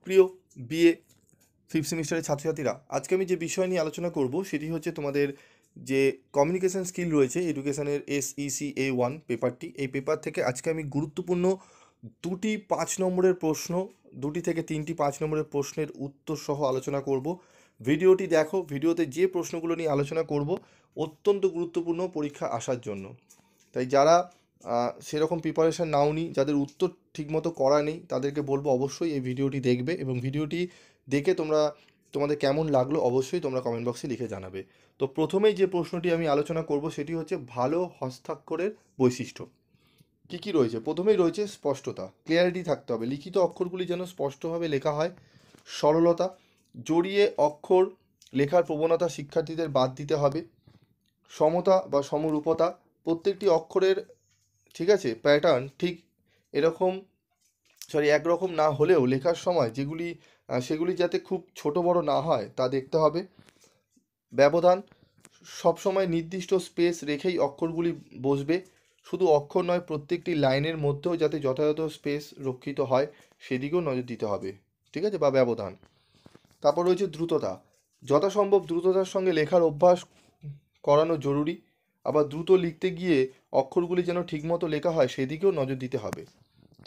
প্রিয় BA fifth সেমিস্টারের ছাত্রছাত্রীরা, আজকে আমি যে বিষয় নিয়ে আলোচনা করব সেটি হচ্ছে তোমাদের যে কমিউনিকেশন স্কিল রয়েছে এডুকেশনের SECA1 পেপারটি। এই পেপার থেকে আজকে আমি গুরুত্বপূর্ণ দুটি 5 নম্বরের প্রশ্ন, দুটি থেকে তিনটি 5 নম্বরের প্রশ্নের উত্তর সহ আলোচনা করব। ভিডিওটি দেখো, ভিডিওতে যে প্রশ্নগুলো নিয়ে আলোচনা করব অত্যন্ত গুরুত্বপূর্ণ পরীক্ষা আসার জন্য। তাই যারা সেরকম প্রিপারেশান নাওনি, যাদের উত্তর ঠিকমতো করা নেই, তাদেরকে বলবো অবশ্যই এই ভিডিওটি দেখবে এবং ভিডিওটি দেখে তোমাদের কেমন লাগলো অবশ্যই তোমরা কমেন্ট বক্সে লিখে জানাবে। তো প্রথমেই যে প্রশ্নটি আমি আলোচনা করব সেটি হচ্ছে ভালো হস্তাক্ষরের বৈশিষ্ট্য। কী কী রয়েছে? প্রথমেই রয়েছে স্পষ্টতা, ক্লিয়ারিটি থাকতে হবে, লিখিত অক্ষরগুলি যেন স্পষ্টভাবে লেখা হয়। সরলতা, জড়িয়ে অক্ষর লেখার প্রবণতা শিক্ষার্থীদের বাদ দিতে হবে। সমতা বা সমরূপতা, প্রত্যেকটি অক্ষরের ঠিক আছে প্যাটার্ন ঠিক একরকম না হলেও লেখার সময় সেগুলি যাতে খুব ছোট বড় না হয় তা দেখতে হবে। ব্যবধান, সবসময় নির্দিষ্ট স্পেস রেখেই অক্ষরগুলি বসবে, শুধু অক্ষর নয় প্রত্যেকটি লাইনের মধ্যেও যাতে যথাযথ স্পেস রক্ষিত হয় সেদিকেও নজর দিতে হবে, ঠিক আছে, বা ব্যবধান। তারপর রয়েছে দ্রুততা, যথাসম্ভব দ্রুততার সঙ্গে লেখার অভ্যাস করানো জরুরি, আবার দ্রুত লিখতে গিয়ে অক্ষরগুলি যেন ঠিকমতো লেখা হয় সেদিকেও নজর দিতে হবে,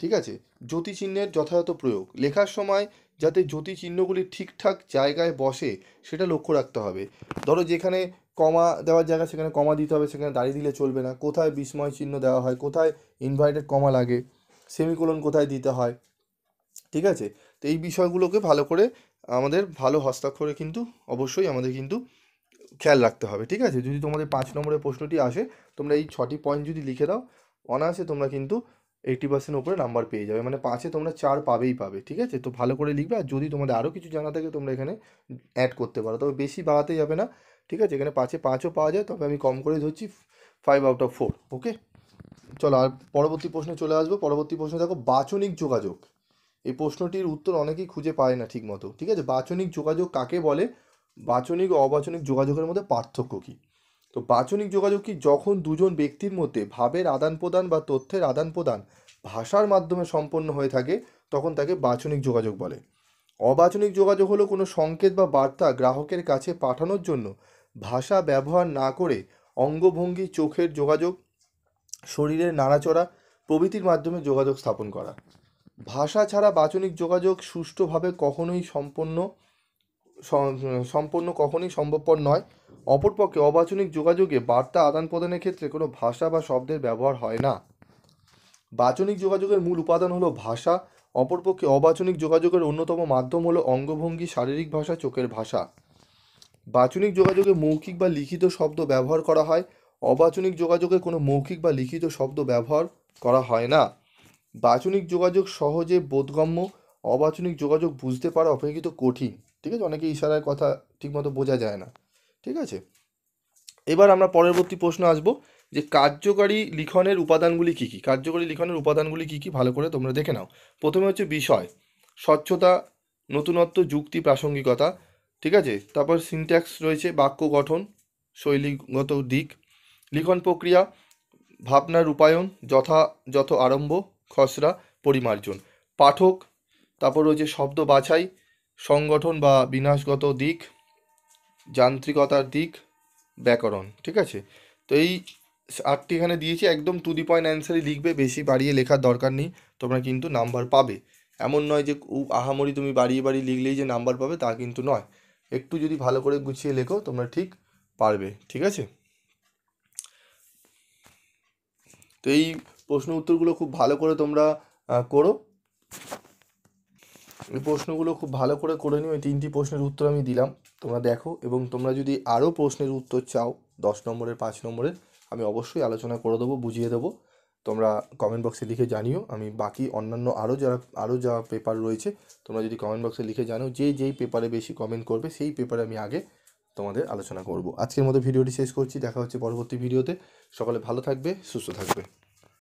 ঠিক আছে। জ্যোতিচিহ্নের যথাযথ প্রয়োগ, লেখার সময় যাতে জ্যোতিচিহ্নগুলি ঠিকঠাক জায়গায় বসে সেটা লক্ষ্য রাখতে হবে। ধরো যেখানে কমা দেওয়ার জায়গা সেখানে কমা দিতে হবে, সেখানে দাঁড়িয়ে দিলে চলবে না। কোথায় বিস্ময় চিহ্ন দেওয়া হয়, কোথায় ইনভার্টেড কমা লাগে, সেমিকোলন কোথায় দিতে হয়, ঠিক আছে। তো এই বিষয়গুলোকে ভালো করে আমাদের ভালো হস্তাক্ষরে কিন্তু অবশ্যই আমাদের কিন্তু খেয়াল রাখতে হবে, ঠিক আছে। যদি তোমাদের 5 নম্বরের প্রশ্নটি আসে, তোমরা এই 6টি পয়েন্ট যদি লিখে দাও অনায়াসে তোমরা কিন্তু 80% উপরে নাম্বার পেয়ে যাবে, মানে 5-এ তোমরা 4 পাবেই পাবে, ঠিক আছে। তো ভালো করে লিখবে, আর যদি তোমাদের আরও কিছু জানা থাকে তোমরা এখানে অ্যাড করতে পারো, তবে বেশি বাড়াতে যাবে না, ঠিক আছে। এখানে 5-এ 5ও পাওয়া যায়, তবে আমি কম করে ধরছি 5/4। ওকে, চলো আর পরবর্তী প্রশ্নে চলে আসবো। পরবর্তী প্রশ্ন দেখো, বাচনিক যোগাযোগ। এই প্রশ্নটির উত্তর অনেকেই খুঁজে পায় না ঠিক মতো, ঠিক আছে। বাচনিক যোগাযোগ কাকে বলে? বাচনিক ও অবাচনিক যোগাযোগের মধ্যে পার্থক্য কী? তো বাচনিক যোগাযোগ কি? যখন দুজন ব্যক্তির মধ্যে ভাবের আদান প্রদান বা তথ্যের আদান প্রদান ভাষার মাধ্যমে সম্পন্ন হয়ে থাকে তখন তাকে বাচনিক যোগাযোগ বলে। অবাচনিক যোগাযোগ হলো কোনো সংকেত বা বার্তা গ্রাহকের কাছে পাঠানোর জন্য ভাষা ব্যবহার না করে অঙ্গভঙ্গি, চোখের যোগাযোগ, শরীরের নাড়াচড়া প্রভৃতির মাধ্যমে যোগাযোগ স্থাপন করা। ভাষা ছাড়া বাচনিক যোগাযোগ সুষ্ঠুভাবে সম্পন্ন কখনোই সম্ভবপর নয়। অপরপক্ষে অবাচনিক যোগাযোগে বার্তা আদান প্রদানের ক্ষেত্রে কোনো ভাষা বা শব্দের ব্যবহার হয় না। বাচনিক যোগাযোগের মূল উপাদান হলো ভাষা, অপরপক্ষে অবাচনিক যোগাযোগের অন্যতম মাধ্যম হলো অঙ্গভঙ্গি, শারীরিক ভাষা, চোখের ভাষা। বাচনিক যোগাযোগে মৌখিক বা লিখিত শব্দ ব্যবহার করা হয়, অবাচনিক যোগাযোগে কোনো মৌখিক বা লিখিত শব্দ ব্যবহার করা হয় না। বাচনিক যোগাযোগ সহজে বোধগম্য, অবাচনিক যোগাযোগ বুঝতে পারা অপেক্ষাকৃত কঠিন, ঠিক আছে। অনেকে ইশারার কথা ঠিকমতো বোঝা যায় না, ঠিক আছে। এবার আমরা পরবর্তী প্রশ্ন আসবো যে কার্যকারী লিখনের উপাদানগুলি কী কী। কার্যকারী লিখনের উপাদানগুলি কী কী ভালো করে তোমরা দেখে নাও। প্রথমে হচ্ছে বিষয়, স্বচ্ছতা, নতুনত্ব, যুক্তি, প্রাসঙ্গিকতা, ঠিক আছে। তারপর সিনট্যাক্স রয়েছে, বাক্য গঠন, শৈলীগত দিক। লিখন প্রক্রিয়া, ভাবনার রূপায়ণ, যথাযথ আরম্ভ, খসড়া, পরিমার্জন। পাঠক, তারপর রয়েছে শব্দ বাছাই, সংগঠন বা বিন্যাসগত দিক, যান্ত্রিকতার দিক, ব্যাকরণ, ঠিক আছে। তো এই 8টি এখানে দিয়েছি, একদম টু দি পয়েন্ট অ্যান্সারই লিখবে, বেশি বাড়িয়ে লেখার দরকার নেই, তোমরা কিন্তু নাম্বার পাবে। এমন নয় যে আহামরি তুমি বাড়িয়ে বাড়িয়ে লিখলেই যে নাম্বার পাবে তা কিন্তু নয়। একটু যদি ভালো করে গুছিয়ে লেখো তোমরা ঠিক পারবে, ঠিক আছে। তো এই প্রশ্ন উত্তরগুলো খুব ভালো করে তোমরা করো, এই প্রশ্নগুলো খুব ভালো করে করে নিও। এই 3টি প্রশ্নের উত্তর আমি দিলাম, তোমরা দেখো, এবং তোমরা যদি আরও প্রশ্নের উত্তর চাও 10 নম্বরের, 5 নম্বরের, আমি অবশ্যই আলোচনা করে দেবো, বুঝিয়ে দেবো। তোমরা কমেন্ট বক্সে লিখে জানিও। আমি বাকি অন্যান্য আরও যা পেপার রয়েছে তোমরা যদি কমেন্ট বক্সে লিখে জানো, যেই পেপারে বেশি কমেন্ট করবে সেই পেপারে আমি আগে তোমাদের আলোচনা করব। আজকের মতো ভিডিওটি শেষ করছি, দেখা হচ্ছে পরবর্তী ভিডিওতে। সকলে ভালো থাকবে, সুস্থ থাকবে।